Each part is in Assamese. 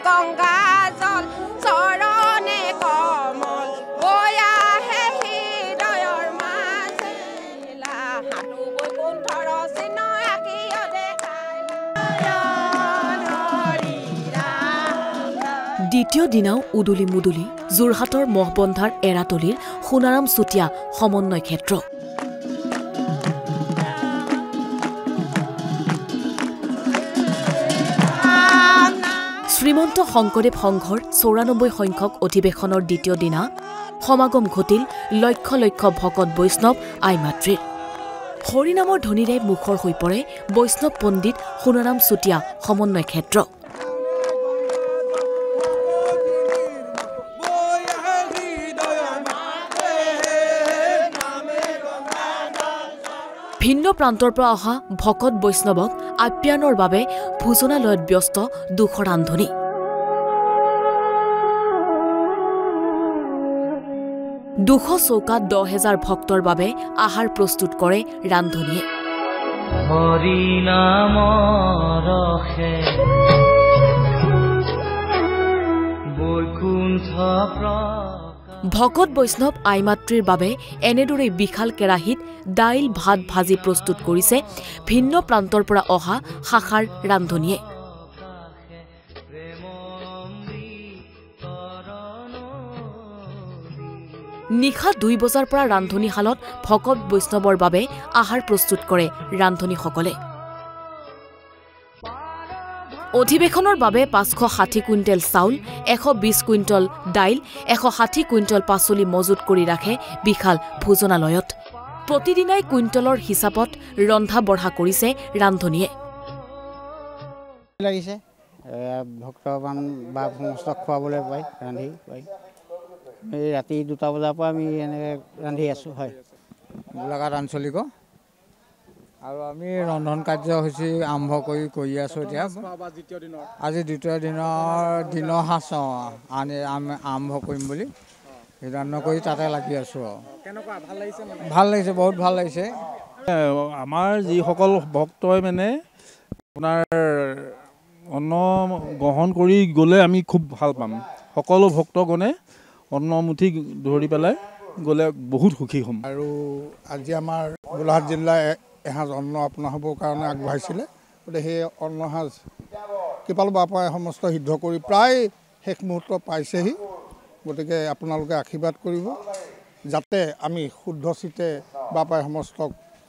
গংগা জল চৰণে কমল বয়া হে হৃদয়ৰ মাঝিলা হাতু বৈকুণ্ঠৰ চিহ্ন আঁকিয় দেখাই দ্বিতীয় দিনাও উদুলি মুদুলি যোৰহাটৰ মহবন্ধাৰ এৰাতলিৰ সোণাৰাম চুতীয়া সমন্বয় ক্ষেত্ৰ শ্ৰীমন্ত শংকৰদেৱ সংঘৰ ৯৪ সংখ্যক অধিৱেশনৰ দ্বিতীয় দিনা সমাগম ঘটিল লক্ষ লক্ষ ভকত বৈষ্ণৱ আই মাতৃৰ হৰিনামৰ ধ্বনিৰে মুখৰ হৈ পৰে বৈষ্ণৱ পণ্ডিত সোণাৰাম চুতীয়া সমন্বয় ক্ষেত্ৰ ভিন্ন প্ৰান্তৰ পৰা অহা ভকত বৈষ্ণৱক আপ্যায়নৰ বাবে ভোজনালয়ত ব্যস্ত দুখৰ ৰান্ধনী দুশ চৌকাত ১০,০০০ ভক্তৰ বাবে আহাৰ প্ৰস্তুত কৰে ৰান্ধনীয়ে ভকত বৈষ্ণৱ আই মাতৃৰ বাবে এনেদৰে বিশাল কেৰাহীত দাইল ভাত ভাজি প্ৰস্তুত কৰিছে ভিন্ন প্ৰান্তৰ পৰা অহা শাখাৰ ৰান্ধনীয়ে নিশা ২ বজাৰ পৰা ৰান্ধনীশালত ভকত বৈষ্ণৱৰ বাবে আহাৰ প্ৰস্তুত কৰে ৰান্ধনীসকলে অধিৱেশনৰ বাবে ৫৬০ কুইণ্টেল চাউল ১২০ কুইণ্টল দাইল ১৬০ কুইণ্টল পাচলি মজুত কৰি ৰাখে বিশাল ভোজনালয়ত প্ৰতিদিনাই কুইণ্টলৰ হিচাপত ৰন্ধা বঢ়া কৰিছে ৰান্ধনীয়ে লাগিছে ভক্তবান বা সমস্ত খুৱাবলৈ পাই ৰান্ধি পাই এই ৰাতি ২টা বজাৰ পৰা আমি এনেকৈ ৰান্ধি আছোঁ হয় গোলাঘাট আঞ্চলিক আৰু আমি ৰন্ধন কাৰ্যসূচী আৰম্ভ কৰি আছোঁ এতিয়া আজি দ্বিতীয় দিনৰ সাঁজ আমি আৰম্ভ কৰিম বুলি সিদ্ধান্ত কৰি তাতে লাগি আছোঁ ভাল লাগিছে বহুত ভাল লাগিছে আমাৰ যিসকল ভক্তই মানে আপোনাৰ অন্ন গ্ৰহণ কৰি গ'লে আমি খুব ভাল পাম সকলো ভক্তগণে অন্নমুঠি ধৰি পেলাই গ'লে বহুত সুখী হ'ম আৰু আজি আমাৰ গোলাঘাট জিলাৰ এসাঁজ অন্ন আপোনাৰ হ'বৰ কাৰণে আগবঢ়াইছিলে গতিকে সেই অন্নসাঁজ কৃপাল বাপাই সমস্ত সিদ্ধ কৰি প্ৰায় শেষ মুহূৰ্ত পাইছেহি গতিকে আপোনালোকে আশীৰ্বাদ কৰিব যাতে আমি শুদ্ধ চিতে বাপাই সমস্ত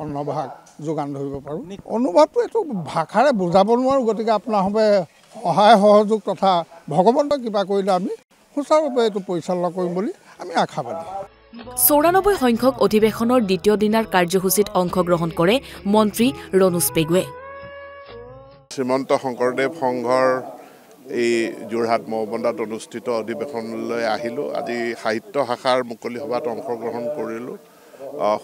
অন্নভাগ যোগান ধৰিব পাৰোঁ অনুভৱটো এইটো ভাষাৰে বুজাব নোৱাৰোঁ গতিকে আপোনাৰ সবে সহায় সহযোগ তথা ভগৱন্তই কিবা কৰিলে আমি সুচাৰুৰূপে এইটো পৰিচালনা কৰিম বুলি আমি আশাবাদী ৯৪ সংখ্যক অধিৱেশনৰ দ্বিতীয় দিনাৰ কাৰ্যসূচীত অংশগ্ৰহণ কৰে মন্ত্ৰী ৰণোজ পেগুৱে শ্ৰীমন্ত শংকৰদেৱ সংঘৰ এই যোৰহাট মহবন্ধাত অনুষ্ঠিত অধিৱেশনলৈ আহিলোঁ আজি সাহিত্য শাখাৰ মুকলি সভাত অংশগ্ৰহণ কৰিলোঁ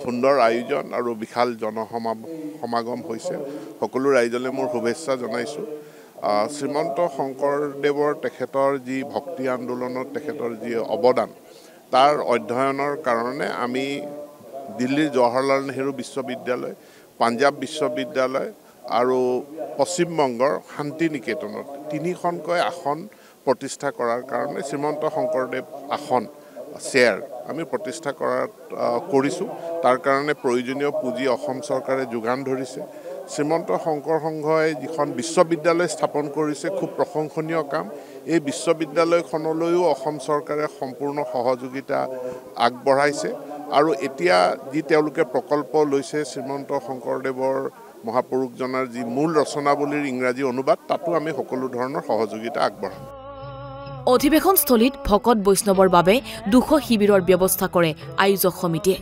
সুন্দৰ আয়োজন আৰু বিশাল জনসমাগম হৈছে সকলো ৰাইজলৈ মোৰ শুভেচ্ছা জনাইছোঁ শ্ৰীমন্ত শংকৰদেৱৰ তেখেতৰ যি ভক্তি আন্দোলনত তেখেতৰ যি অৱদান তাৰ অধ্যয়নৰ কাৰণে আমি দিল্লীৰ জৱাহৰলাল নেহৰু বিশ্ববিদ্যালয় পাঞ্জাৱ বিশ্ববিদ্যালয় আৰু পশ্চিমবংগৰ শান্তি নিকেতনত ৩খনকৈ আসন প্ৰতিষ্ঠা কৰাৰ কাৰণে শ্ৰীমন্ত শংকৰদেৱ আসন চেয়াৰ আমি প্ৰতিষ্ঠা কৰিছোঁ তাৰ কাৰণে প্ৰয়োজনীয় পুঁজি অসম চৰকাৰে যোগান ধৰিছে শ্ৰীমন্ত শংকৰ সংঘই যিখন বিশ্ববিদ্যালয় স্থাপন কৰিছে খুব প্ৰশংসনীয় কাম এই বিশ্ববিদ্যালয়খনলৈও অসম চৰকাৰে সম্পূৰ্ণ সহযোগিতা আগবঢ়াইছে আৰু এতিয়া যি তেওঁলোকে প্ৰকল্প লৈছে শ্ৰীমন্ত শংকৰদেৱৰ মহাপুৰুষজনাৰ যি মূল ৰচনাৱলীৰ ইংৰাজী অনুবাদ তাতো আমি সকলো ধৰণৰ সহযোগিতা আগবঢ়াম অধিৱেশনস্থলীত ভকত বৈষ্ণৱৰ বাবে ২০০ শিবিৰৰ ব্যৱস্থা কৰে আয়োজক সমিতিয়ে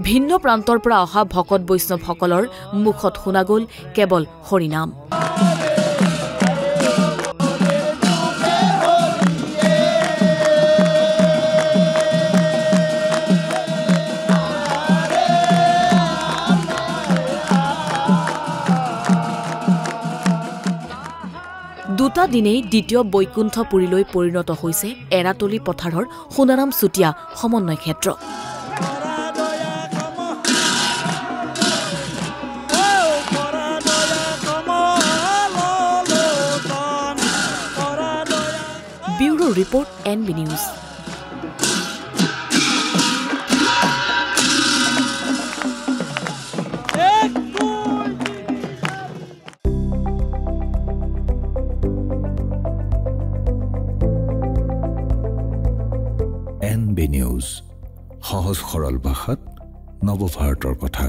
ভিন্ন প্ৰান্তৰ পৰা অহা ভকত বৈষ্ণৱসকলৰ মুখত শুনা গ'ল কেৱল হৰিনাম দুটা দিনেই দ্বিতীয় বৈকুণ্ঠপুৰীলৈ পৰিণত হৈছে এৰাতলি পথাৰৰ সোণাৰাম চুতীয়া সমন্বয় ক্ষেত্ৰ bureau report NB news NB news সহজ সৰল ভাষাত নৱভাৰতৰ কথা